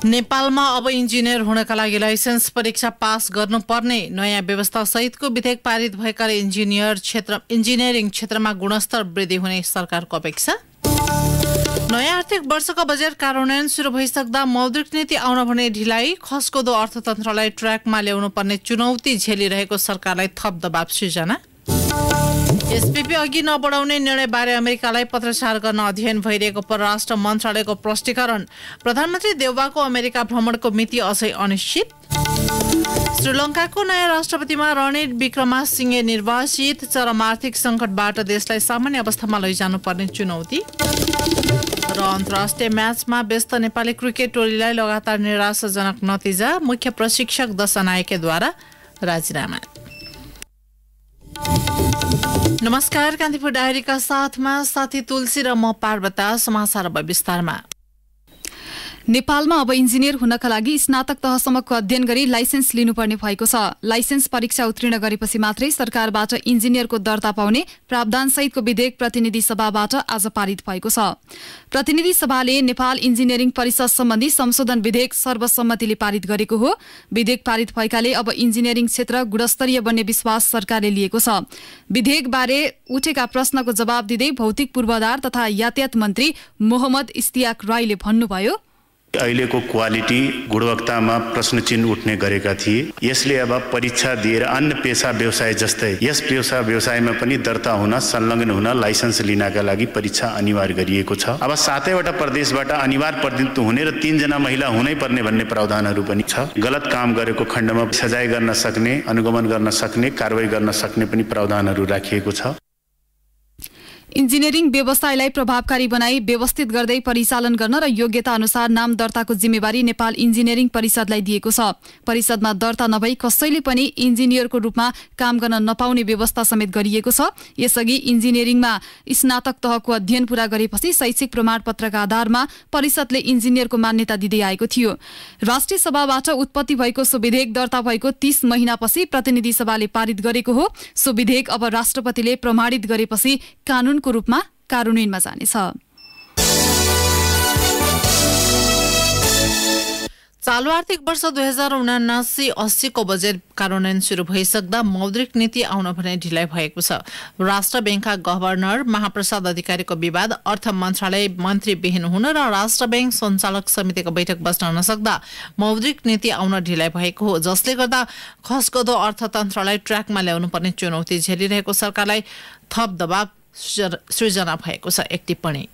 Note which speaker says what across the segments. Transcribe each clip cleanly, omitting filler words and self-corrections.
Speaker 1: नेपालमा अब इन्जिनियर हुनका लागि लाइसेन्स परीक्षा पास गर्नुपर्ने नयाँ व्यवस्था सहितको विधेयक पारित भएकाले इन्जिनियरिङ क्षेत्रमा गुणस्तर वृद्धि हुने सरकारको अपेक्षा। नयाँ आर्थिक वर्षको बजेट कार्यान्वयन सुरु भइसक्दा मौद्रिक नीति आउन भने ढिलाइ, खस्कोदो अर्थतन्त्रलाई ट्र्याकमा ल्याउनु पर्ने चुनौती झेलिरहेको सरकारलाई थप दबाव सृजना। एसपीपी अघि नबढाउने निर्णयबारे अमेरिकालाई पत्रचार गर्न अध्ययन भइरहेको परराष्ट्र मन्त्रालयको प्रष्टीकरण। प्रधानमन्त्री देउबाको अमेरिका भ्रमणको मिति अझै अनिश्चित। श्रीलङ्काको नयाँ राष्ट्रपतिमा रणिल विक्रमासिंहे निर्वाचित। चरम आर्थिक सङ्कटबाट देशलाई सामान्य अवस्थामा लैजानुपर्ने चुनौती। र अन्तर्राष्ट्रिय म्याचमा व्यस्त नेपाली क्रिकेट टोलीलाई लगातार निराशाजनक नतिजा। मुख्य प्रशिक्षक दशा नायकेद्वारा राजीनामा। नमस्कार, कान्तिपुर डायरीका साथमा साथी तुलसी र म पार्वता। समाचार अब विस्तारमा। नेपालमा अब इन्जिनियर हुनका लागि स्नातक तहसम्मको अध्ययन गरी लाइसेन्स लिनुपर्ने भएको छ। लाइसेन्स परीक्षा उत्तीर्ण गरेपछि मात्रै सरकारबाट इन्जिनियरको दर्ता पाउने प्रावधानसहितको विधेयक प्रतिनिधि सभाबाट आज पारित भएको छ। प्रतिनिधि सभाले नेपाल इन्जिनियरिङ परिषद सम्बन्धी संशोधन विधेयक सर्वसम्मतिले पारित गरेको हो। विधेयक पारित भएकाले अब इन्जिनियरिङ क्षेत्र गुणस्तरीय बन्ने विश्वास सरकारले लिएको छ। विधेयकबारे उठेका प्रश्नको जवाब दिँदै भौतिक पूर्वाधार तथा यातायात मन्त्री मोहम्मद इस्तियाक राईले भन्नुभयो,
Speaker 2: अहिलेको क्वालिटी गुणवत्तामा प्रश्न चिन्ह उठ्ने गरेका थिए। यसले अब परीक्षा दिएर अन्य पेशा व्यवसाय जस्तै यस पेशा व्यवसायमा पनि दर्ता हुन, संलग्न हुन, लाइसेन्स लिनका लागि परीक्षा अनिवार्य गरिएको छ। अब 7वटा प्रदेशबाट अनिवार्य प्रतिनिधित्व हुने र 3 जना महिला हुनै पर्ने भन्ने प्रावधानहरू पनि छ। गलत काम गरेको खण्डमा सजाय गर्न सक्ने, अनुगमन गर्न सक्ने, कारबाही गर्न सक्ने पनि प्रावधानहरू राखिएको छ।
Speaker 3: इन्जिनियरिङ व्यवसायलाई प्रभावकारी बनाई व्यवस्थित गर्दै परिचालन गर्न र योग्यता अनुसार नाम दर्ताको जिम्मेवारी नेपाल इन्जिनियरिङ परिषदलाई दिएको छ। परिषदमा दर्ता नभई कसैले पनि इन्जिनियरको रूपमा काम गर्न नपाउने व्यवस्था समेत गरिएको छ। यसअघि इन्जिनियरिङमा स्नातक तहको अध्ययन पूरा गरेपछि शैक्षिक प्रमाणपत्रका आधारमा परिषदले इन्जिनियरको मान्यता दिँदै आएको थियो। राष्ट्रिय सभाबाट उत्पत्ति भएको सो विधेयक दर्ता भएको 30 महिनापछि प्रतिनिधि सभाले पारित गरेको हो। सो विधेयक अब राष्ट्रपतिले प्रमाणित गरेपछि कानून को रूपमा कार्यान्वयनमा जानेछ।
Speaker 1: चालू आर्थिक वर्ष 2079-80 को बजेट कार्यान्वयन सुरु भइसक्दा मौद्रिक नीति आउन भने ढिलाइ भएको छ। राष्ट्र ब्याङ्कका गभर्नर महाप्रसाद अधिकारीको विवाद, अर्थ मन्त्रालय मन्त्री विहीन हुन र राष्ट्र ब्याङ्क सञ्चालक समितिको बैठक बस्न नसक्दा मौद्रिक नीति आउन ढिलाइ भएको हो, जसले गर्दा खस्कदो अर्थतन्त्रलाई ट्र्याकमा ल्याउनु पर्ने चुनौती झेलिरहेको सरकारलाई थप दबाव सृजना भएको छ। एक टिप्पणी।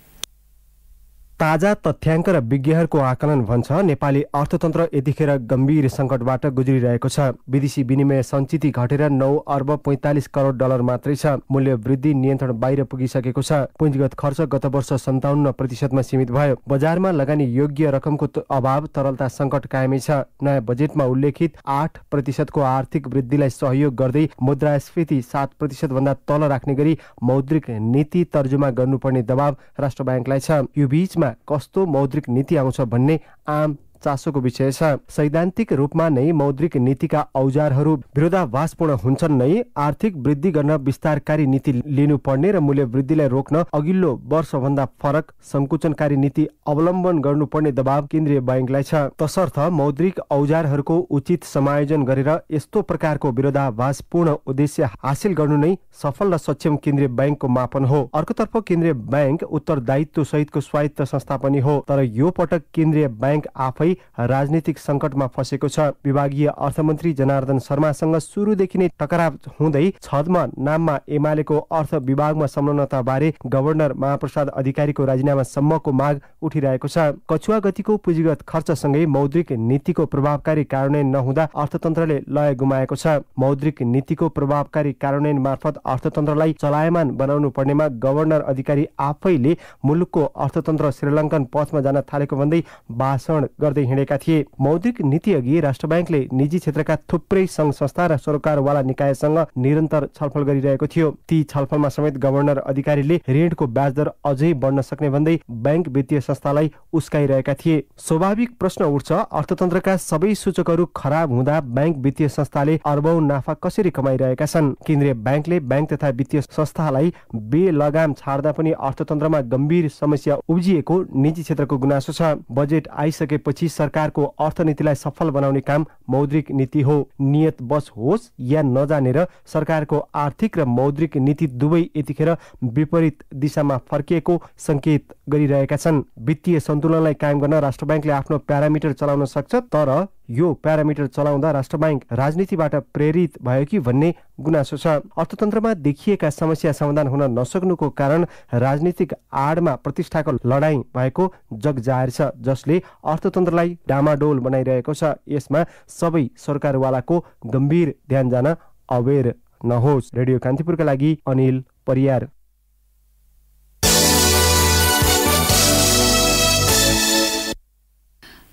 Speaker 4: ताजा तथ्याङ्क र विज्ञहरूको आकलन भन्छ नेपाली अर्थतन्त्र यतिखेर गम्भीर सङ्कटबाट गुज्रिरहेको छ। विदेशी विनिमय सञ्चित घटेर 9 अर्ब 45 करोड डलर मात्रै छ। मूल्य वृद्धि नियन्त्रण बाहिर पुगिसकेको छ। पुँजीगत खर्च गत वर्ष 57% सीमित भयो। बजारमा लगानी योग्य रकमको अभाव, तरलता सङ्कट कायमै छ। नयाँ बजेटमा उल्लेखित 8% को आर्थिक वृद्धिलाई सहयोग गर्दै मुद्रास्फीति 7% भन्दा तल राख्ने गरी मौद्रिक नीति तर्जुमा गर्नुपर्ने दबाव राष्ट्र ब्याङ्कलाई छ। यो बीचमा कस्तो मौद्रिक नीति आउँछ भन्ने आम चासोको विषय छ। सैद्धान्तिक रूपमा नै मौद्रिक नीतिका औजारहरू विरोधाभासपूर्ण हुन्छन् नै। आर्थिक वृद्धि गर्न विस्तारकारी नीति लिनुपर्ने र मूल्य वृद्धिलाई रोक्न अघिल्लो वर्षभन्दा फरक सङ्कुचनकारी नीति अवलम्बन गर्नुपर्ने दबाव केन्द्रीय ब्याङ्कलाई छ। तसर्थ मौद्रिक औजारहरूको उचित समायोजन गरेर यस्तो प्रकारको विरोधाभासपूर्ण उद्देश्य हासिल गर्नु नै सफल र सक्षम केन्द्रीय ब्याङ्कको मापन हो। अर्कोतर्फ केन्द्रीय ब्याङ्क उत्तरदायित्व सहितको स्वायत्त संस्था पनि हो। तर यो पटक केन्द्रीय ब्याङ्क आफै राजनीतिक संकटमा फसेको छ। विभागीय अर्थमन्त्री जनार्दन शर्मासँग सुरुदेखि नै टकराव हुँदै छदमा नाममा एमालेको अर्थ विभागमा संलग्नता बारे गभर्नर महाप्रसाद अधिकारीको राजीनामा सम्मको माग उठिरहेको छ। कछुवा गतिको पुँजीगत खर्चसँगै मौद्रिक नीतिको प्रभावकारी कार्यान्वयन नहुँदा अर्थतन्त्रले लय गुमाएको छ। मौद्रिक नीतिको प्रभावकारी कार्यान्वयन मार्फत अर्थतन्त्रलाई चलायमान बनाउनु पर्नेमा गभर्नर अधिकारी आफैले मुलुकको अर्थतन्त्र श्रीलङ्कन पथमा जान थालेको भन्दै भाषण गर्दै हिँडेका थिए। मौद्रिक नीति अघि राष्ट्र ब्याङ्कले निजी क्षेत्रका थुप्रै सङ्घ संस्था र सरकारवाला निकायसँग निरन्तर छलफल गरिरहेको थियो। ती छलफलमा समेत गभर्नर अधिकारीले ऋणको ब्याज दर अझै बढ्न सक्ने भन्दै ब्याङ्क वित्तीय संस्थालाई उस्काइरहेका थिए। स्वाभाविक प्रश्न उठ्छ, अर्थतन्त्रका सबै सूचकहरू खराब हुँदा ब्याङ्क वित्तीय संस्थाले अर्बौं नाफा कसरी कमाइरहेका छन्? केन्द्रीय ब्याङ्कले ब्याङ्क तथा वित्तीय संस्थालाई बेलगाम छाड्दा पनि अर्थतन्त्रमा गम्भीर समस्या उब्जिएको निजी क्षेत्रको गुनासो छ। बजेट आइसकेपछि त्यसपछि सरकारको अर्थनीतिलाई सफल बनाउने काम मौद्रिक नीति हो। नियत बस होस् या नजानेर सरकारको आर्थिक र मौद्रिक नीति दुवै यतिखेर विपरीत दिशामा फर्किएको संकेत गरिरहेका छन्। वित्तीय सन्तुलनलाई कायम गर्न राष्ट्र बैंकले आफ्नो प्यारामिटर चलाउन सक्छ, तर यो प्यारामिटर चलाउँदा राष्ट्र बैंक राजनीतिबाट प्रेरित भयो कि भन्ने गुनासो छ। अर्थतन्त्रमा देखिएका समस्या समाधान हुन नसक्नुको कारण राजनीतिक आडमा प्रतिष्ठाको लडाईँ भएको जग जाहेर छ, जसले अर्थतन्त्रलाई डामाडोल बनाइरहेको छ। यसमा सबै सरकारवालाको गम्भीर ध्यान जान अवेर नहोस्। रेडियो कान्तिपुरका लागि अनिल परियार।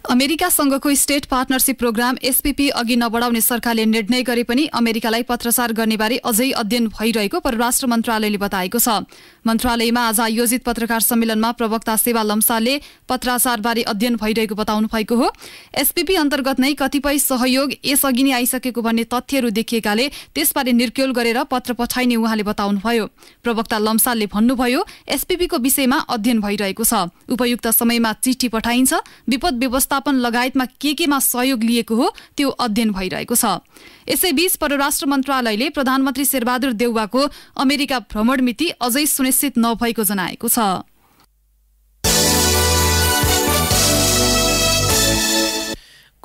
Speaker 3: अमेरिकासँगको स्टेट पार्टनरशिप प्रोग्राम एसपीपी अघि नबढाउने सरकारले निर्णय गरे पनि अमेरिकालाई पत्राचार गर्नेबारे अझै अध्ययन भइरहेको परराष्ट्र मन्त्रालयले बताएको छ। मन्त्रालयमा आज आयोजित पत्रकार सम्मेलनमा प्रवक्ता सेवा लम्सालले पत्राचारबारे अध्ययन भइरहेको बताउनु भएको हो। एसपीपी अन्तर्गत नै कतिपय सहयोग यसअघि नै आइसकेको भन्ने तथ्यहरू देखिएकाले त्यसबारे निर्क्युल गरेर पत्र पठाइने उहाँले बताउनुभयो। प्रवक्ता लम्सालले भन्नुभयो, एसपीपीको विषयमा अध्ययन भइरहेको छ। उपयुक्त समयमा चिठी पठाइन्छ। विपद व्यवस्थापन लगायतमा केमा सहयोग लिएको हो त्यो अध्ययन भइरहेको छ। यसैबीच परराष्ट्र मन्त्रालयले प्रधानमन्त्री शेरबहादुर देउवाको अमेरिका भ्रमण मिति अझै सुनिश्चित नभएको जनाएको छ।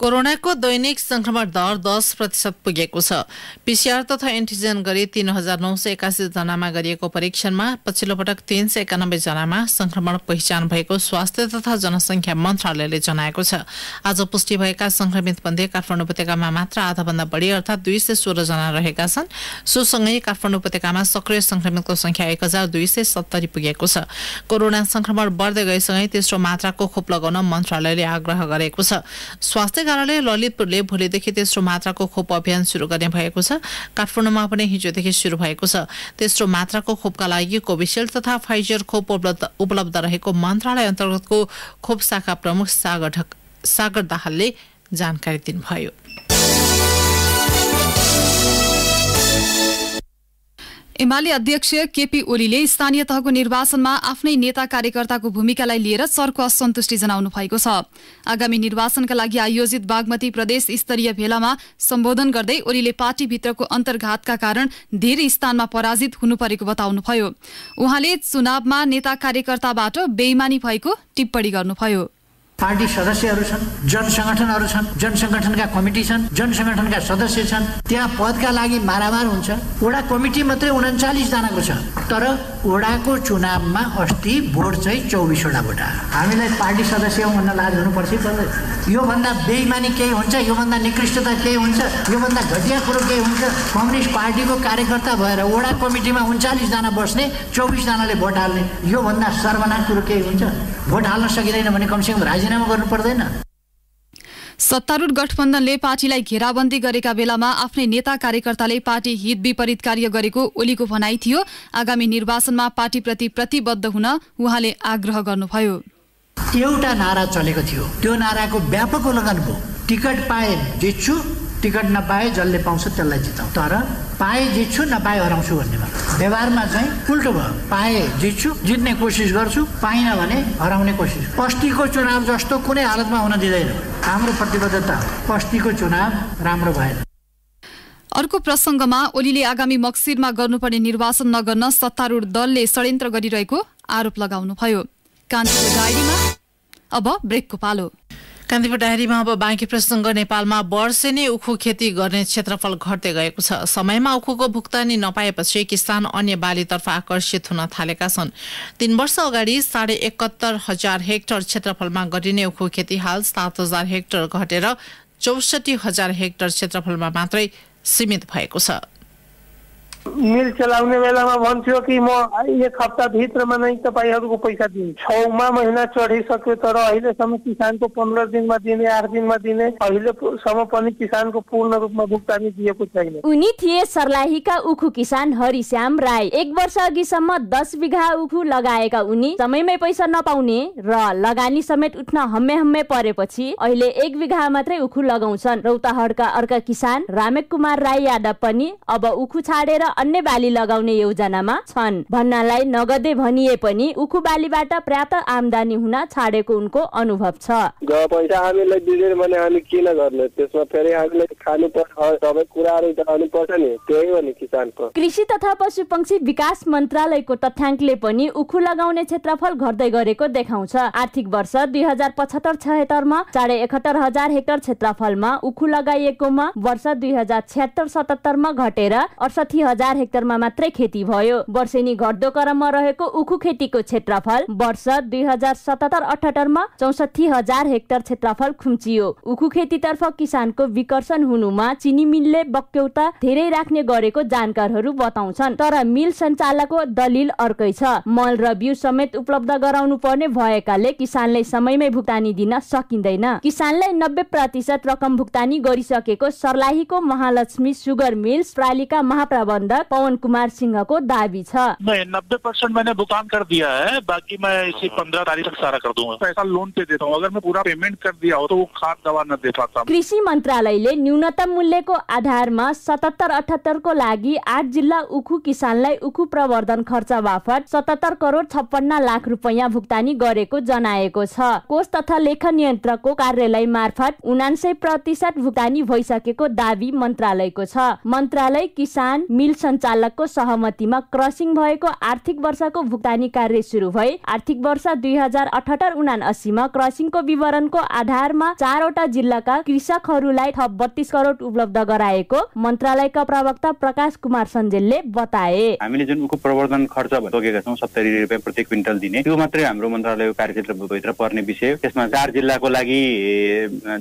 Speaker 1: कोरोनाको दैनिक संक्रमण दर 10% पुगेको छ। पीसीआर तथा एन्टिजेन गरी 3981 जनामा गरिएको परीक्षणमा पछिल्लो पटक 391 जनामा संक्रमण पहिचान भएको स्वास्थ्य तथा जनसंख्या मन्त्रालयले जनाएको छ। आज पुष्टि भएका संक्रमित मध्ये काठमाडौँ उपत्यकामा मात्र आधाभन्दा बढी अर्थात् 216 जना रहेका छन्। सोसँगै काठमाडौँ उपत्यकामा सक्रिय संक्रमितको संख्या 1270 पुगेको छ। कोरोना संक्रमण बढ्दै गएसँगै तेस्रो मात्राको खोप लगाउन मन्त्रालयले आग्रह गरेको छ। स्वास्थ्य कार्यालय ललितपुरले भोलिदेखि तेस्रो मात्राको खोप अभियान शुरू गर्ने भएको छ। काठमाडौँमा पनि हिजोदेखि शुरू भएको छ। तेस्रो मात्राको खोपका लागि कोभिसिल्ड तथा फाइजर खोप उपलब्ध रहेको मन्त्रालय अन्तर्गतको खोप शाखा प्रमुख सागर दाहालले जानकारी दिनुभयो।
Speaker 3: एमाले अध्यक्ष केपी ओलीले स्थानीय तहको निर्वाचनमा आफ्नै नेता कार्यकर्ताको भूमिकालाई लिएर चर्को असन्तुष्टि जनाउनु भएको छ। आगामी निर्वाचनका लागि आयोजित बागमती प्रदेश स्तरीय भेलामा सम्बोधन गर्दै ओलीले पार्टीभित्रको अन्तर्घातका कारण धेरै स्थानमा पराजित हुनु परेको बताउनुभयो। उहाँले चुनावमा नेता कार्यकर्ताबाट बेइमानी भएको टिप्पणी गर्नुभयो।
Speaker 5: पार्टी सदस्यहरू छन्, जनसंगठनहरू छन्, जनसंगठनका कमिटी छन्, जनसंगठनका सदस्य छन्। त्यहाँ पदका लागि मारामार हुन्छ। वडा कमिटी मात्रै 39 जनाको छ, तर वडाको चुनावमा अस्ति भोट चाहिँ 24 वटा भोट आयो। हामीलाई पार्टी सदस्य भन्न लाज हुनुपर्छ पर्दैन। योभन्दा बेइमानी केही हुन्छ, योभन्दा निकृष्टता केही हुन्छ, योभन्दा घटिया कुरो केही हुन्छ? कम्युनिस्ट पार्टीको कार्यकर्ता भएर वडा कमिटीमा 39 जना बस्ने, 24 जनाले भोट हाल्ने, योभन्दा सर्वनाश कुरो केही हुन्छ? भोट हाल्न सकिँदैन भने कमसेकम राजीनामा गर्नु पर्दैन?
Speaker 3: सत्तारूढ गठबन्धनले पार्टीलाई घेराबन्दी गरेका बेलामा आफ्नै नेता कार्यकर्ताले पार्टी हित विपरीत कार्य गरेको ओलीको भनाइ थियो। आगामी निर्वाचनमा पार्टीप्रति प्रतिबद्ध हुन उहाँले आग्रह गर्नुभयो।
Speaker 5: एउटा नारा चलेको थियो, त्यो नाराको व्यापक उल्लङ्घन भयो। टिकट पाए जित्छु, टिकट नपाए जसले पाउँछ त्यसलाई जिताउँ, तर पाए जित्छु नपाए हराउँछु भन्नेमा व्यवहारमा चाहिँ उल्टो भयो। पाए जित्छु, जित्ने कोसिस गर्छु, पाइनँ भने हराउने कोसिस। पस्तीको चुनाव जस्तो कुनै हालतमा हुन दिँदैन। हाम्रो प्रतिबद्धता हो, पस्तीको चुनाव राम्रो भएन।
Speaker 3: अर्को प्रसङ्गमा ओलीले आगामी मक्सिरमा गर्नुपर्ने निर्वाचन नगर्न सत्तारूढ दलले षड्यन्त्र गरिरहेको आरोप लगाउनुभयो। कान्तिपुर डायरीमा अब ब्रेकको पालो।
Speaker 1: कान्तिपुर डायरीमा अब बाँकी प्रसङ्ग। नेपालमा वर्षेनी उखु खेती गर्ने क्षेत्रफल घट्दै गएको छ। समयमा उखुको भुक्तानी नपाएपछि किसान अन्य बालीतर्फ आकर्षित हुन थालेका छन्। 3 वर्ष अगाडि 71,500 हेक्टर क्षेत्रफलमा गरिने उखु खेती हाल 7,000 हेक्टर घटेर 64,000 हेक्टर क्षेत्रफलमा मात्रै सीमित भएको छ।
Speaker 6: मिल चलाउने बेलामा भन्थ्यो कि म 1 हप्ताभित्रमा नै तपाईहरूको पैसा दिन्छु। 6औं महिना चढिसक्यो, तर अहिलेसम्म किसानको 15 दिनमा दिने, 8 दिनमा दिने, अहिलेसम्म पनि किसानको पूर्ण रूपमा भुक्तानी दिएको छैन।
Speaker 7: उनी थिए सर्लाहीका उखु किसान हरिश्याम राई। 1 वर्ष अघिसम्म 10 बिघा उखु लगाएका उनी समयमै पैसा नपाउने र लगानी समेत उठ्न हम्मे परेपछि अहिले 1 बिघा मात्रै उखु लगाउँछन्। रौतहटका अर्का किसान रामेक कुमार राई यादव पनि अब उखु छाडेर अन्य बाली लगाउने योजनामा छन्। भन्नालाई नगदे भनिए पनि उखु बालीबाट पर्याप्त आम्दानी हुन छाडेको उनको अनुभव छ।
Speaker 8: पैसा हामीलाई दिँदैन भने हामी किन गर्ने, त्यसमा फेरि हामीले खानु पर्छ, सबै कुराहरू गर्नु पर्छ नि, त्यही हो नि किसानको। कृषि
Speaker 7: तथा पशुपक्षी विकास मन्त्रालयको तथ्याङ्कले पनि उखु लगाउने क्षेत्रफल घट्दै गरेको देखाउँछ। आर्थिक वर्ष 2075-76 मा 71,000 हेक्टर क्षेत्रफलमा उखु लगाइएकोमा वर्ष 2076-77 मा घटेर 68,000 हेक्टरमा मात्रै खेती भयो। वर्षेनी घट्दो क्रममा रहेको उखु खेतीको क्षेत्रफल वर्ष 2077-78 मा 64,000 हेक्टर क्षेत्रफल खुम्चियो। उखु खेतीतर्फ किसानको विकर्षण हुनुमा चिनी मिलले बक्यौता धेरै राख्ने गरेको जानकारहरू बताउँछन्। तर मिल सञ्चालकको दलिल अर्कै छ। मल र बिउ समेत उपलब्ध गराउनु पर्ने भएकाले किसानले समयमै भुक्तानी दिन सकिँदैन। किसानलाई 90% रकम भुक्तानी गरिसकेको सर्लाहीको महालक्ष्मी सुगर मिल्स प्रालिका महाप्रबन्धक पवन कुमार सिंहको दाबी छ।
Speaker 9: 90% मैंने भुगतान कर दिया है, बाकी मैं इसी 15 तारीख तक सारा कर दूंगा। पैसा लोन पे देता हूँ, अगर मैं पूरा पेमेंट कर दिया हो तो वो खाद दवा न दे पाता।
Speaker 7: कृषि मन्त्रालयले न्यूनतम मूल्यको आधारमा 77-78 को लागि 8 जिल्ला उखु किसानलाई उखु प्रवर्धन खर्च बापत 77 करोड 56 लाख रुपैयाँ भुक्तानी गरेको जनाएको छ। कोष तथा लेखा नियन्त्रकको कार्यालय मार्फत 79% भुक्तानी भइसकेको दाबी मन्त्रालयको छ। मन्त्रालय किसान मिल सञ्चालकको सहमतिमा क्रसिङ भएको आर्थिक वर्षको भुक्तानी कार्य सुरु भई आर्थिक वर्ष 2078-79 मा क्रसिङको विवरणको आधारमा 4 वटा जिल्लाका कृषकहरूलाई थप 32 करोड उपलब्ध गराएको मन्त्रालयका प्रवक्ता प्रकाश कुमार सञ्जेलले बताए।
Speaker 10: हामीले जुन उखु प्रवर्धन खर्च तोकेका छौं 70 रुपैयाँ प्रति क्विन्टल दिने, त्यो मात्रै हाम्रो मन्त्रालयको कार्यक्षेत्रभित्र पर्ने विषय। त्यसमा 4 जिल्लाको लागि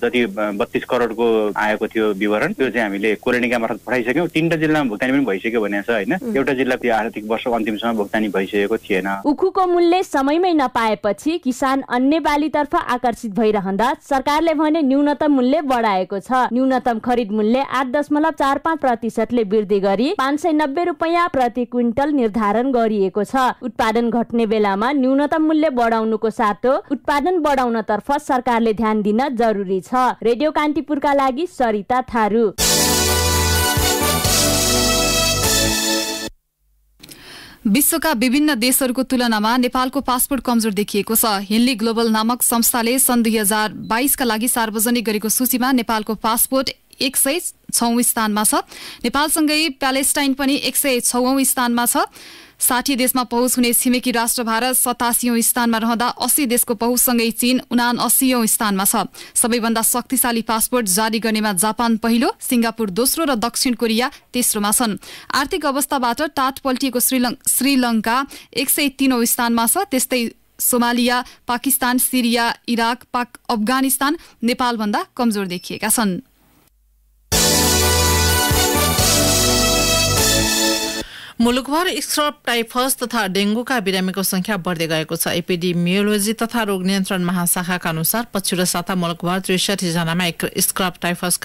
Speaker 10: जति 32 करोडको आएको थियो विवरण, त्यो चाहिँ हामीले कोलेनिका मार्फत पठाइसक्यौं। 3टा जिल्लामा भुक्तानी पनि भइसक्यो भनेको छ हैन। एउटा जिल्लाको आर्थिक वर्ष अन्तिमसम्म भुक्तानी भइसकेको थिएन।
Speaker 7: उखुको मूल्य समयमै नपाएपछि किसान अन्य बालीतर्फ आकर्षित भइरहँदा सरकारले भने न्यूनतम मूल्य बढाएको छ। न्यूनतम खरिद मूल्य 8.45% ले वृद्धि गरी 590 रुपैयाँ प्रति क्विन्टल निर्धारण गरिएको छ। उत्पादन घट्ने बेलामा न्यूनतम मूल्य बढाउनुको साथो उत्पादन बढाउनतर्फ सरकारले ध्यान दिन जरुरी छ। रेडियो कान्तिपुरका लागि सरिता थारू।
Speaker 3: विश्वका विभिन्न देशहरूको तुलनामा नेपालको पासपोर्ट कमजोर देखिएको छ। हिन्ली ग्लोबल नामक संस्थाले सन् 2022 का लागि सार्वजनिक गरेको सूचीमा नेपालको पासपोर्ट 106औं स्थानमा छ। नेपालसँगै प्यालेस्टाइन पनि 106औं स्थानमा छ। 60 देशमा पहुँच हुने छिमेकी राष्ट्र भारत 87औं स्थानमा रहँदा 80 देशको पहुँचसँगै चीन 79औं स्थानमा छ। सबैभन्दा शक्तिशाली पासपोर्ट जारी गर्नेमा जापान पहिलो, सिंगापुर दोस्रो र दक्षिण कोरिया तेस्रोमा छन्। आर्थिक अवस्थाबाट टाट पल्टिएको श्रीलङ्का 103औं स्थानमा छ। त्यस्तै सोमालिया, पाकिस्तान, सिरिया, इराक, अफगानिस्तान नेपालभन्दा कमजोर देखिएका छन्।
Speaker 1: मुलुकभर स्क्रब टाइफस तथा डेंगूका बिरामीको संख्या बढ्दै गएको छ। एपिडेमियोलोजी तथा रोग नियन्त्रण महाशाखाका अनुसार पछिल्लो साता मुलुकभर 63 जनामा स्क्रब टाइफस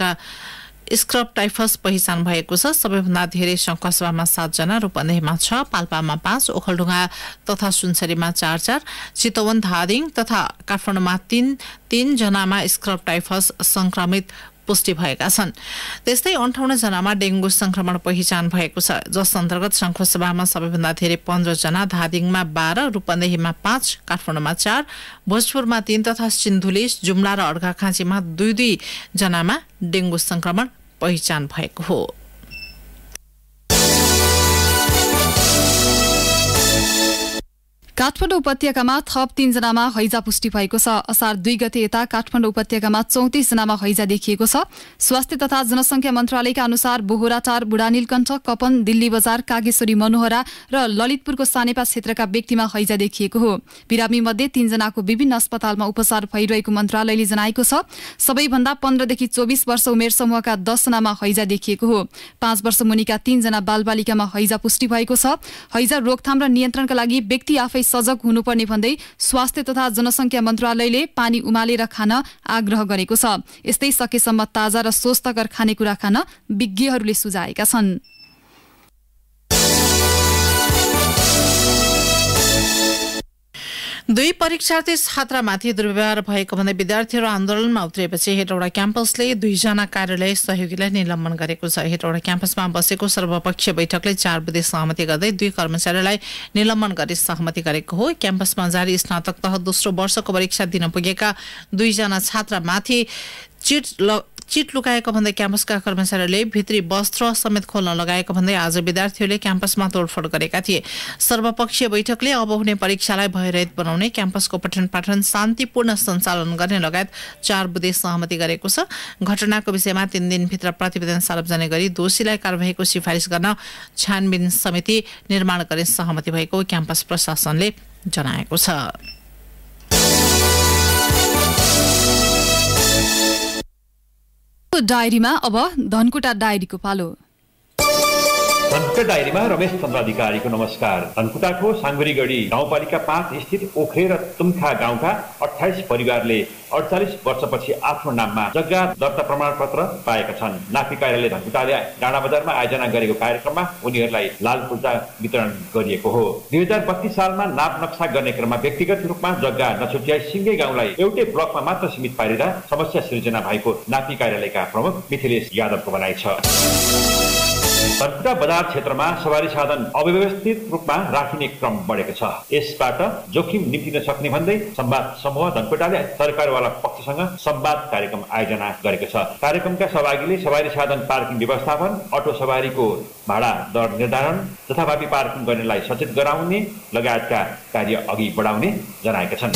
Speaker 1: पहिचान भएको छ। सबैभन्दा धेरै शंखसभामा 7 जना, रूपन्देहीमा 6, पाल्पामा 5, ओखलढुङ्गा तथा सुनसरीमा 4, चितवन, धादिङ तथा काठमाडौँमा 3 जनामा स्क्रब टाइफस संक्रमित पुष्टि भएका छन्। त्यस्तै 58 जनामा डेंगू संक्रमण पहिचान भएको छ, जस अन्तर्गत शंखसभामा सबैभन्दा धेरै 15 जना, धादिङमा 12, रूपन्देहीमा 5, काठमाडौँमा 4, भोजपुरमा 3 तथा सिन्धुली, जुम्ला र अर्घाखाँचीमा 2 जनामा डेंगू संक्रमण पहिचान भएको हो।
Speaker 3: काठमाडौँ उपत्यकामा थप 3 जनामा हैजा पुष्टि भएको छ। असार 2 गते यता काठमाडौँ उपत्यकामा 34 जनामा हैजा देखिएको छ। स्वास्थ्य तथा जनसंख्या मन्त्रालयका अनुसार बोहोराटार, बुढानीलकण्ठ, कपन, दिल्ली बजार, कागेश्वरी, मनोहरा र ललितपुरको सानेपा क्षेत्रका व्यक्तिमा हैजा देखिएको हो। बिरामी मध्ये 3 जनाको विभिन्न अस्पतालमा उपचार भइरहेको मन्त्रालयले जनाएको छ। सबैभन्दा 15 देखि 24 वर्ष उमेर समूहका 10 जनामा हैजा देखिएको हो। 5 वर्ष मुनिका 3 जना बालबालिकामा हैजा पुष्टि भएको छ। हैजा रोकथाम र नियन्त्रणका लागि व्यक्ति आफै सजग हुनुपर्ने भन्दै स्वास्थ्य तथा जनसंख्या मन्त्रालयले पानी उमालेर खान आग्रह गरेको छ। यस्तै सकेसम्म ताजा र स्वस्थकर खानेकुरा खान विज्ञहरूले सुझाएका छन्।
Speaker 1: दुई परीक्षार्थी छात्रामाथि दुर्व्यवहार भएको भन्दै विद्यार्थीहरू आन्दोलनमा उत्रिएपछि हेटौडा क्याम्पसले 2 जना कार्यालय सहयोगीलाई निलम्बन गरेको छ। हेटौडा क्याम्पसमा बसेको सर्वपक्षीय बैठकले 4 बुँदे सहमति गर्दै 2 कर्मचारीलाई निलम्बन गरी सहमति गरेको हो। क्याम्पसमा जारी स्नातक तह दोस्रो वर्षको परीक्षा दिन पुगेका 2 जना छात्रामाथि चिट लुकाएको भन्दै क्याम्पसका कर्मचारीले भित्री वस्त्र समेत खोल्न लगाएको भन्दै आज विद्यार्थीहरूले क्याम्पसमा तोडफोड गरेका थिए। सर्वपक्षीय बैठकले अब हुने परीक्षालाई भयरहित बनाउने, क्याम्पसको पठन पाठन शान्तिपूर्ण सञ्चालन गर्ने लगायत 4 बुँदे सहमति गरेको छ। घटनाको विषयमा 3 दिनभित्र प्रतिवेदन सार्वजनिक गरी दोषीलाई कारबाहीको सिफारिस गर्न छानबिन समिति निर्माण गर्ने सहमति भएको क्याम्पस प्रशासनले जनाएको छ।
Speaker 3: डायरीमा अब धनकुटा डायरीको पालो।
Speaker 11: धनकुटा डायरीमा रमेश चन्द्र अधिकारीको नमस्कार। धनकुटाको साङ्गुरीगढी गाउँपालिका 5 स्थित ओखरे र तुम्खा गाउँका 28 परिवारले 48 वर्षपछि आफ्नो नाममा जग्गा दर्ता प्रमाणपत्र पाएका छन्। नाफी कार्यालय धनकुटाले डाँडा बजारमा आयोजना गरेको कार्यक्रममा उनीहरूलाई लाल पूर्जा वितरण गरिएको हो। 2032 सालमा नाप नक्सा गर्ने क्रममा व्यक्तिगत रूपमा जग्गा नछुट्याई सिङ्गै गाउँलाई एउटै ब्लकमा मात्र सीमित पारेर समस्या सिर्जना भएको नाफी कार्यालयका प्रमुख मिथिलेश यादवको भनाइ छ। धनकुटा बजार क्षेत्रमा सवारी साधन अव्यवस्थित रूपमा राखिने क्रम बढेको छ। यसबाट जोखिम निम्तिन सक्ने भन्दै संवाद समूह धनकुटाले सरकारवाला पक्षसँग संवाद कार्यक्रम आयोजना गरेको छ। कार्यक्रमका सहभागीले सवारी साधन पार्किङ व्यवस्थापन, अटो सवारीको भाडा दर निर्धारण, जथाभावी पार्किङ गर्नेलाई सचेत गराउने लगायतका कार्य अघि बढाउने जनाएका छन्।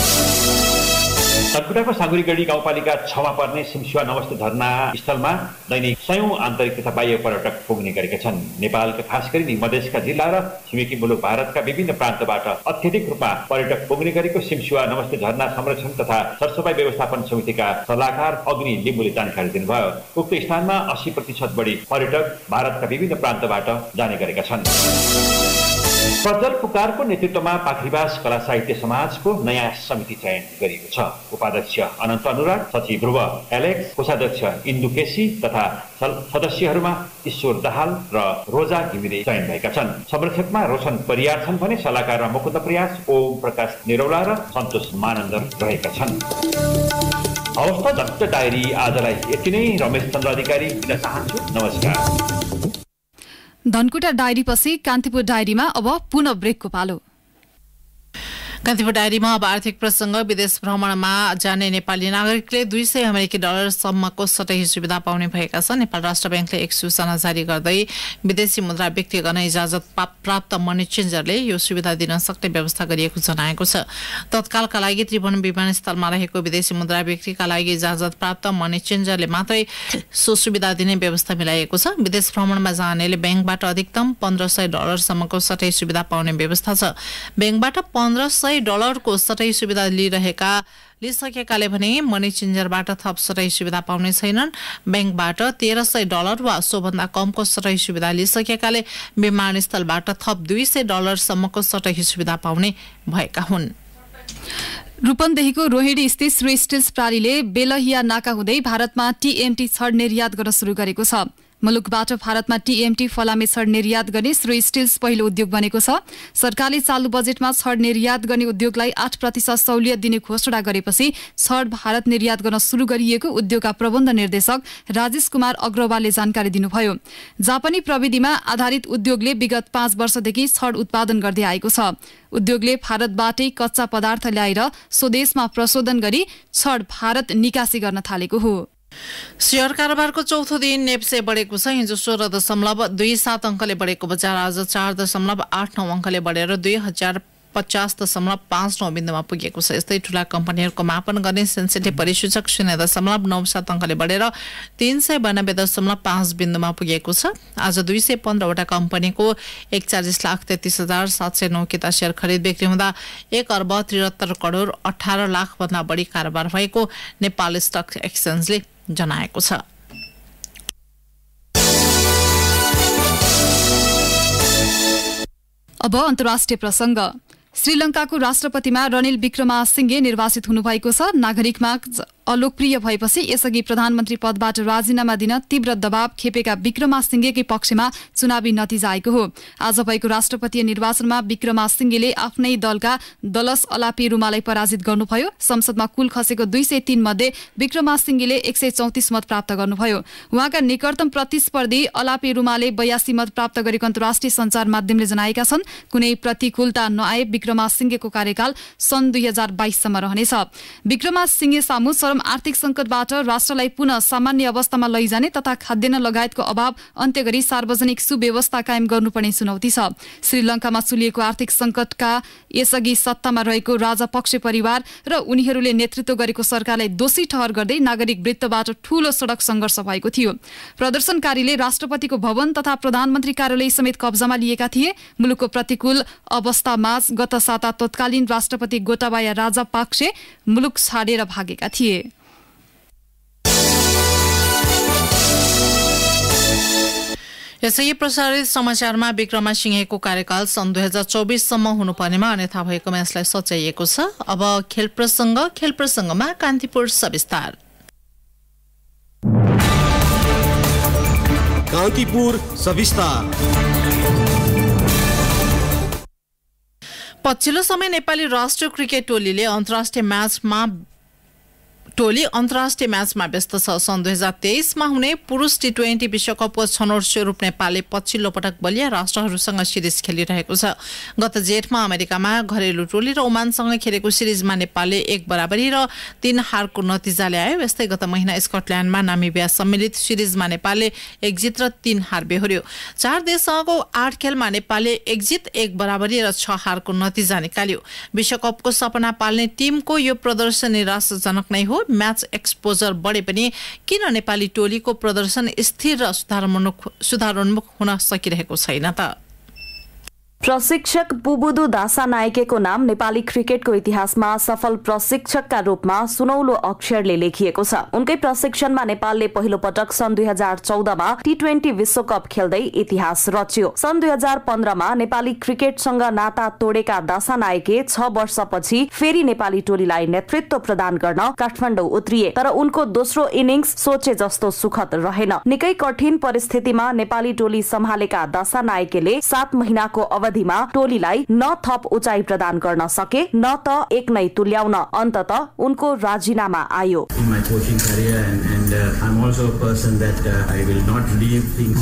Speaker 11: धनकुटाको साङ्गुरीगढी गाउँपालिका 6 मा पर्ने सिमसुवा नमस्ते झरना स्थलमा दैनिक 100औं आन्तरिक तथा बाह्य पर्यटक पुग्ने गरेका छन्। नेपालका खास गरी मधेसका जिल्ला र छिमेकी मुलुक भारतका विभिन्न प्रान्तबाट अत्यधिक रूपमा पर्यटक पुग्ने गरेको सिमसुवा नमस्ते झरना संरक्षण तथा सरसफाई व्यवस्थापन समितिका सल्लाहकार अग्नि लिम्बुले जानकारी दिनुभयो। उक्त स्थानमा 80% बढी पर्यटक भारतका विभिन्न प्रान्तबाट जाने गरेका छन्। प्रज्वल पुकारको नेतृत्वमा पाखरीबास कला साहित्य समाजको नयाँ समिति चयन गरिएको छ। उपाध्यक्ष अनन्त अनुराग, सचिव ध्रुव एलेक्स, कोषाध्यक्ष इन्दु केसी तथा सदस्यहरूमा ईश्वर दाहाल र रोजा घिमिरे चयन भएका छन्। संरक्षकमा रोशन परियार छन् भने सल्लाहकारमा मुकुन्द प्रयास, ओम प्रकाश निरौला र सन्तोष मानन्दर रहेका छन्। अवस्था धनकुटा डायरी आजलाई यति नै। रमेश चन्द्र अधिकारी बिदा चाहन्छु। नमस्कार।
Speaker 3: धनकुटा डायरी पछि कान्तिपुर डायरीमा अब पुनः ब्रेकको पालो।
Speaker 1: कान्तिपुर डायरीमा अब आर्थिक प्रसंग। विदेश भ्रमणमा जाने नेपाली नागरिकले $200 सम्मको सटही सुविधा पाउने भएका छन्। नेपाल राष्ट्र ब्याङ्कले एक सूचना जारी गर्दै विदेशी मुद्रा बिक्री गर्न इजाजत प्राप्त मनी चेन्जरले यो सुविधा दिन सक्ने व्यवस्था गरिएको जनाएको छ। तत्कालका लागि त्रिभुवन विमानस्थलमा रहेको विदेशी मुद्रा बिक्रीका लागि इजाजत प्राप्त मनी चेन्जरले मात्रै सो सुविधा दिने व्यवस्था मिलाइएको छ। विदेश भ्रमणमा जानेले ब्याङ्कबाट अधिकतम $1500 सम्मको सटही सुविधा पाउने व्यवस्था छ। ब्याङ्कबाट $1500 को सटही सुविधा लिइसकेकाले भने मनी चेन्जरबाट थप सटही सुविधा पाउने छैनन्। ब्याङ्कबाट $1300 वा सोभन्दा कमको सटही सुविधा लिइसकेकाले विमानस्थलबाट थप $200 सम्मको सटही सुविधा पाउने भएका हुन्।
Speaker 3: रूपन्देहीको रोहिणी स्थित श्री स्टिल्स प्रालीले बेलहिया नाका हुँदै भारतमा TMT छड निर्यात गर्न सुरु गरेको छ। मुलुकबाट भारतमा TMT फलामे छड निर्यात गर्ने श्री स्टिल्स पहिलो उद्योग बनेको छ। सरकारले चालु बजेटमा छड निर्यात गर्ने उद्योगलाई 8% सहुलियत दिने घोषणा गरेपछि छड भारत निर्यात गर्न सुरु गरिएको उद्योगका प्रबन्ध निर्देशक राजेश कुमार अग्रवालले जानकारी दिनुभयो। जापानी प्रविधिमा आधारित उद्योगले विगत 5 वर्षदेखि छड उत्पादन गर्दै आएको छ। उद्योगले भारतबाटै कच्चा पदार्थ ल्याएर स्वदेशमा प्रशोधन गरी छड भारत निकासी गर्न थालेको हो।
Speaker 1: शेयर कारोबारको चौथो दिन नेप्से बढेको छ। हिजो 16.27 अङ्कले बढेको बजार आज 4.89 अङ्कले बढेर 2050.59 बिन्दुमा पुगेको छ। यस्तै ठूला कम्पनीहरूको मापन गर्ने सेन्सेटिभ परिसूचक 0.97 अङ्कले बढेर 392.5 बिन्दुमा पुगेको छ। आज 215 वटा कम्पनीको 41,33,709 किता शेयर खरिद बिक्री हुँदा 1,73,18,00,000 भन्दा बढी कारोबार भएको नेपाल स्टक एक्सचेन्जले जनाएको छ।
Speaker 3: अब अन्तर्राष्ट्रिय प्रसंग। श्रीलङ्काको राष्ट्रपतिमा रनिल विक्रमासिंघे निर्वाचित हुनुभएको छ। नागरिकमा अलोकप्रिय भएपछि यसअघि प्रधानमन्त्री पदबाट राजीनामा दिन तीव्र दबाव खेपेका विक्रमासिंघेकै पक्षमा चुनावी नतिजा आएको हो। आज भएको राष्ट्रपतीय निर्वाचनमा विक्रमासिंघेले आफ्नै दलका दलस अलापेरुमालाई पराजित गर्नुभयो। संसदमा कुल खसेको 203 मध्ये विक्रमासिंघेले 134 मत प्राप्त गर्नुभयो। उहाँका निकटतम प्रतिस्पर्धी अलापेरुमाले 82 मत प्राप्त गरेको अन्तर्राष्ट्रिय सञ्चार माध्यमले जनाएका छन्। कुनै प्रतिकूलता नआए विक्रमासिंघेको कार्यकाल सन् 2022 सम्म रहनेछ। विक्रमासिंघे सामु चरम आर्थिक संकटबाट राष्ट्रलाई पुनः सामान्य अवस्थामा लैजाने तथा खाद्यान्न लगायतको अभाव अन्त्य गरी सार्वजनिक सुव्यवस्था कायम गर्नुपर्ने चुनौती छ। श्रीलङ्कामा चुलिएको आर्थिक संकटका यसअघि सत्तामा रहेको राजापक्ष परिवार र उनीहरूले नेतृत्व गरेको सरकारलाई दोषी ठहर गर्दै नागरिक वृत्तबाट ठूलो सडक संघर्ष भएको थियो। प्रदर्शनकारीले राष्ट्रपतिको भवन तथा प्रधानमन्त्री कार्यालय समेत कब्जामा लिएका थिए। मुलुकको प्रतिकूल अवस्थामा गत साता तत्कालीन राष्ट्रपति गोटाबाया राजापाक्से मुलुक छाडेर भागेका थिए।
Speaker 1: यसै प्रसारित समाचारमा विक्रमासिंघेको कार्यकाल सन् 2024 सम्म हुनुपर्नेमा अन्यथा भएकोमा यसलाई सच्याइएको छ। अब खेल प्रसंगमा कान्तिपुर सविस्तार।
Speaker 12: कान्तिपुर सविस्तार।
Speaker 1: पछिल्लो समय नेपाली राष्ट्रिय क्रिकेट टोली अन्तर्राष्ट्रिय म्याचमा व्यस्त छ। सन् 2023 मा हुने पुरुष T20 विश्वकपको छनौट स्वरूप नेपालले पछिल्लो पटक बलिया राष्ट्रहरूसँग सिरिज खेलिरहेको छ। गत जेठमा अमेरिकामा घरेलु टोली र ओमानसँग खेलेको सिरिजमा नेपालले 1-1 र 3 हारको नतिजा ल्यायो। यस्तै गत महिना स्कटल्याण्डमा नामिबिया सम्मिलित सिरिजमा नेपालले 1 जित र 3 हार बेहोर्यो। 4 देशसँगको 8 खेलमा नेपालले 1 जित 1-1 र 6 हारको नतिजा निकाल्यो। विश्वकपको सपना पाल्ने टिमको यो प्रदर्शन निराशाजनक नै हो। म्याच एक्सपोजर बढे पनि किन नेपाली टोलीको प्रदर्शन स्थिर र सुधारोन्मुख हुन सकिरहेको छैन त?
Speaker 13: प्रशिक्षक पुबुदु दासानायकेको नाम नेपाली क्रिकेटको इतिहासमा सफल प्रशिक्षकका रूपमा सुनौलो अक्षरले लेखिएको छ। उनकै प्रशिक्षणमा नेपालले पहिलो पटक सन् 2014 मा T20 विश्वकप खेल्दै इतिहास रच्यो। सन् 2015 मा नेपाली क्रिकेटसँग नाता तोडेका दासानायके 6 वर्षपछि फेरि नेपाली टोलीलाई नेतृत्व प्रदान गर्न काठमाडौँ उत्रिए। तर उनको दोस्रो इनिङ्स सोचे जस्तो सुखद रहेन। निकै कठिन परिस्थितिमा नेपाली टोली सम्हालेका दासानायकेले 7 महिनाको अवधिमा टोलीलाई न थप उचाइ प्रदान गर्न सके न त एक नै तुल्याउन अन्ततः उनको राजीनामा आयो।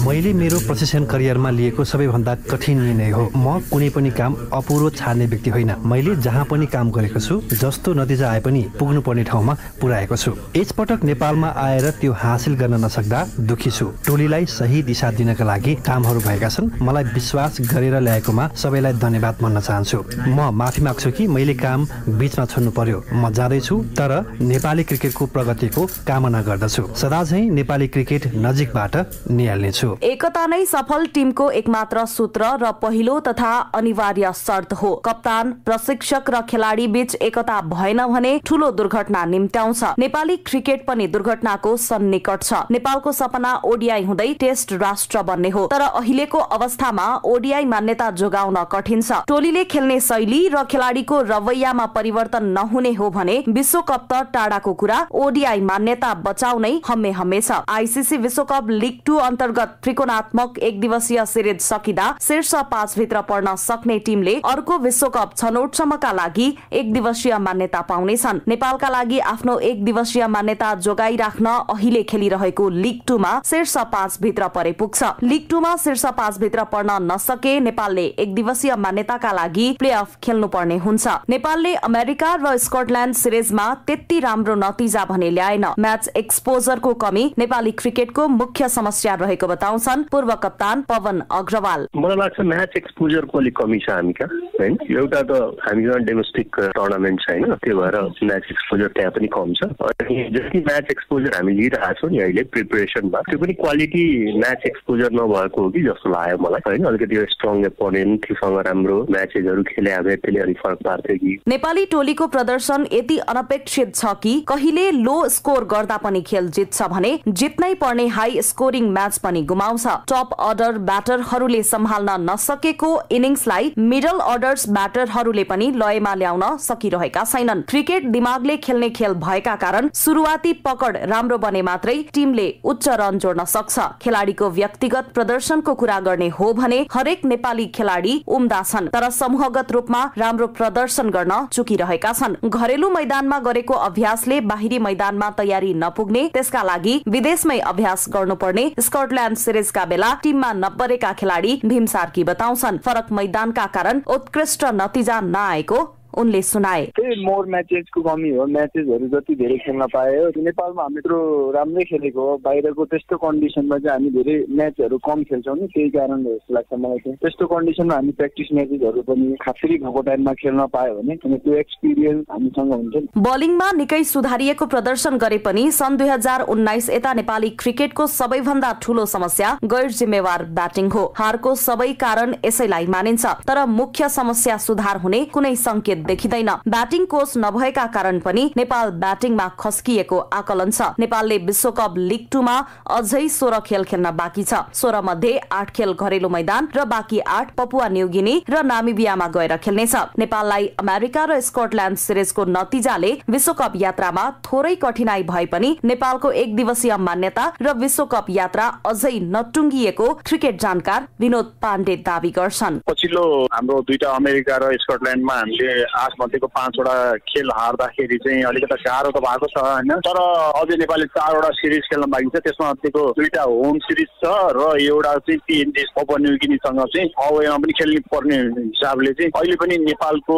Speaker 14: मैले मेरो प्रशिक्षण करियरमा लिएको सबैभन्दा कठिन निर्णय हो। म कुनै पनि काम अपुरो छाड्ने व्यक्ति होइन। मैले जहाँ पनि काम गरेको छु, जस्तो नतिजा आए पनि पुग्नुपर्ने ठाउँमा पुर्याएको छु। यसपटक नेपालमा आएर त्यो हासिल गर्न नसक्दा दुखी छु। टोलीलाई सही दिशा दिनका लागि कामहरू भएका छन्। मलाई विश्वास गरेर ल्याएको सबैलाई धन्यवाद भन्न चाहन्छु। म माफी माग्छु कि मैले काम बीचमा छोड्नु पर्यो। म जाँदैछु, तर नेपाली क्रिकेटको प्रगतिको कामना गर्दछु। सदाझै नेपाली क्रिकेट नजिकबाट निहाल्नेछु।
Speaker 13: एकता नै सफल टिमको एकमात्र सूत्र र पहिलो तथा अनिवार्य शर्त हो। कप्तान, प्रशिक्षक र खेलाडी बीच एकता भएन भने ठूलो दुर्घटना निम्त्याउँछ। नेपाली क्रिकेट पनि दुर्घटनाको सन्निकट छ। नेपालको सपना ओडिआई हुँदै टेस्ट राष्ट्र बन्ने हो, तर अहिलेको अवस्थामा ओडिआई मान्यता जोगाउन कठिन छ। टोलीले खेल्ने शैली र खेलाडीको रवैयामा परिवर्तन नहुने हो भने विश्वकप त टाढाको कुरा, ओडिआई मान्यता बचाउनै हम्मे छ। आईसीसी विश्वकप लीग 2 अन्तर्गत त्रिकोणात्मक 1 दिवसीय सिरिज सकिँदा शीर्ष 5 भित्र पर्न सक्ने टिमले अर्को विश्वकप छनौटसम्मका लागि 1 दिवसीय मान्यता पाउनेछन्। नेपालका लागि आफ्नो 1 दिवसीय मान्यता जोगाइराख्न अहिले खेलिरहेको लीग 2 मा शीर्ष 5 भित्र परे पुग्छ। लीग 2 मा शीर्ष 5 भित्र पर्न नसके नेपालले 1 दिवसीय मान्यताका लागि प्लेअफ खेल्नुपर्ने हुन्छ। नेपालले अमेरिका र स्कटल्याण्ड सिरिजमा त्यति राम्रो नतिजा भने ल्याएन। म्याच एक्सपोजरको कमी नेपाली क्रिकेटको मुख्य समस्या रहेको बताउँछन् पूर्व कप्तान पवन अग्रवाल।
Speaker 15: मलाई लाग्छ म्याच एक्सपोजरको अलिक कमी छ हामी कहाँ, हैन? एउटा त हामीसँग डोमेस्टिक टुर्नामेन्ट छैन, त्यो भएर म्याच एक्सपोजर त्यहाँ पनि कम छ। अनि जति म्याच एक्सपोजर हामी लिइरहेको छौँ नि अहिले प्रिपरेसनमा, त्यो पनि क्वालिटी म्याच एक्सपोजर नभएको हो कि जस्तो लाग्यो मलाई, हैन? अलिकति स्ट्रङ अपोनेन्ट थिएन, त्योसँग राम्रो म्याचेसहरू खेले भए त्यसले अलि फरक पार्थ्यो कि।
Speaker 13: नेपाली टोलीको प्रदर्शन यति अनपेक्षित छ कि कहिले लो स्कोर गर्दा पनि खेल जित्छ भने जित्नै पर्ने हाई स्कोरिङ म्याच पनि गुमाउँछ। टप अर्डर ब्याटरहरूले सम्हाल्न नसकेको इनिङ्सलाई मिडल अर्डर्स ब्याटरहरूले पनि लयमा ल्याउन सकिरहेका छैनन्। क्रिकेट दिमागले खेल्ने खेल भएका कारण सुरुवाती पकड राम्रो बने मात्रै टिमले उच्च रन जोड्न सक्छ। खेलाडीको व्यक्तिगत प्रदर्शनको कुरा गर्ने हो भने हरेक नेपाली खेलाडी उम्दा छन्, तर समूहगत रूपमा राम्रो प्रदर्शन गर्न चुकिरहेका छन्। घरेलु मैदानमा गरेको अभ्यासले बाहिरी मैदानमा तयारी नपुग्ने, त्यसका लागि विदेशमै अभ्यास गर्नुपर्ने स्कटल्याण्ड सिरिजका बेला टिममा नपरेका खेलाडी भीम सार्की बताउँछन्। फरक मैदानका कारण उत्कृष्ट नतिजा नआएको उनले सुनाए।
Speaker 8: त्यही मोर म्याचेसको कमी हो। म्याचेसहरू जति धेरै खेल्न पायो, नेपालमा हामी त्यत्रो राम्रै खेलेको हो। बाहिरको त्यस्तो कन्डिसनमा चाहिँ हामी धेरै म्याचहरू कम खेल्छौँ नि, त्यही कारणले जस्तो लाग्छ मलाई चाहिँ। त्यस्तो कन्डिसनमा हामी प्र्याक्टिस म्याचेसहरू पनि खासरी भएको टाइममा खेल्न पायो भने त्यो एक्सपिरियन्स हामीसँग हुन्छ नि।
Speaker 13: बलिङमा निकै सुधारिएको प्रदर्शन गरे पनि सन् 2019 यता नेपाली क्रिकेटको सबैभन्दा ठूलो समस्या गैर जिम्मेवार ब्याटिङ हो। हारको सबै कारण यसैलाई मानिन्छ, तर मुख्य समस्या सुधार हुने कुनै संकेत देखिँदैन। ब्याटिङ कोच नभएका कारण पनि नेपाल ब्याटिङमा खस्किएको आकलन छ। नेपालले विश्वकप लिग 2 मा अझै 16 खेल खेल्न बाँकी छ। 16 मध्ये 8 खेल घरेलु मैदान र बाँकी 8 पपुवा न्युगिनी र नामिबियामा गएर खेल्नेछ। नेपाललाई अमेरिका र स्कटल्याण्ड सिरिजको नतिजाले विश्वकप यात्रामा थोरै कठिनाई भए पनि नेपालको एक दिवसीय मान्यता र विश्वकप यात्रा अझै नटुङ्गिएको क्रिकेट जानकार विनोद पाण्डे दावी गर्छन्।
Speaker 9: पछिल्लो हाम्रो दुईटा अमेरिका र स्कटल्याण्डमा हामीले 8 मध्येको 5 वटा खेल हार्दाखेरि चाहिँ अलिकति गाह्रो त भएको छ हैन, तर अझै नेपालले 4 वटा सिरिज खेल्न बाँकी छ। त्यसमा मध्येको 2टा होम सिरिज छ र एउटा चाहिँ PNG पपुवा न्युगिनीसँग चाहिँ अवेमा पनि खेल्नु पर्ने हिसाबले चाहिँ अहिले पनि नेपालको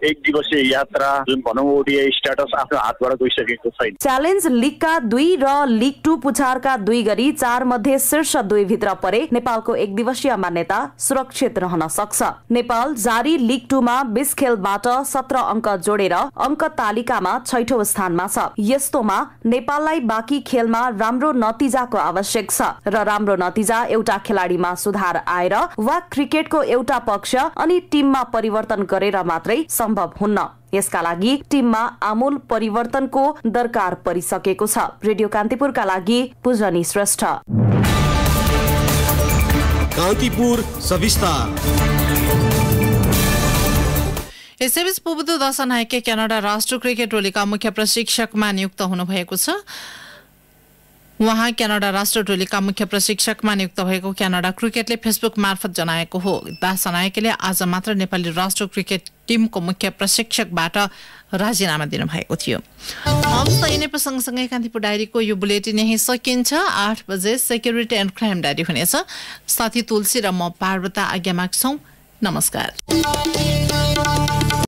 Speaker 9: एक दिवसीय यात्रा जुन भनौँ ओडिआई स्ट्याटस आफ्नो हातबाट गइसकेको छैन।
Speaker 13: च्यालेन्ज लिगका 2 र लिग 2 पुछारका 2 गरी 4 मध्ये शीर्ष 2 भित्र परे नेपालको एक दिवसीय मान्यता सुरक्षित रहन सक्छ। नेपाल जारी लिग 2 मा 20 खेलबाट 17 अङ्क जोडेर अङ्क तालिकामा 6औं स्थानमा छ। यस्तोमा नेपाललाई बाँकी खेलमा राम्रो नतिजाको आवश्यक छ र राम्रो नतिजा एउटा खेलाडीमा सुधार आएर वा क्रिकेटको एउटा पक्ष अनि टिममा परिवर्तन गरेर मात्रै सम्भव हुन्न। यसका लागि टिममा आमूल परिवर्तनको दरकार परिसकेको छ। रेडियो कान्तिपुरका लागि पूजनी श्रेष्ठ।
Speaker 12: कान्तिपुर सविस्तार।
Speaker 1: यसैबीच पुबुदु दशनायके क्यानाडा राष्ट्रिय क्रिकेट टोलीका मुख्य प्रशिक्षकमा नियुक्त हुनुभएको छ। उहाँ क्यानाडा राष्ट्र टोलीका मुख्य प्रशिक्षकमा नियुक्त भएको क्यानाडा क्रिकेटले फेसबुक मार्फत जनाएको हो। दशनायकेले आज मात्र नेपाली राष्ट्र क्रिकेट टिमको मुख्य प्रशिक्षकबाट राजीनामा दिनुभएको थियो। हवस् त यिनै प्रसङ्गसँगै कान्तिपुर डायरीको यो बुलेटिन यही सकिन्छ। 8 बजे सेक्युरिटी एन्ड क्राइम डायरी हुनेछ। साथी तुलसी र म पार्वता आज्ञा माग्छौं। नमस्कार।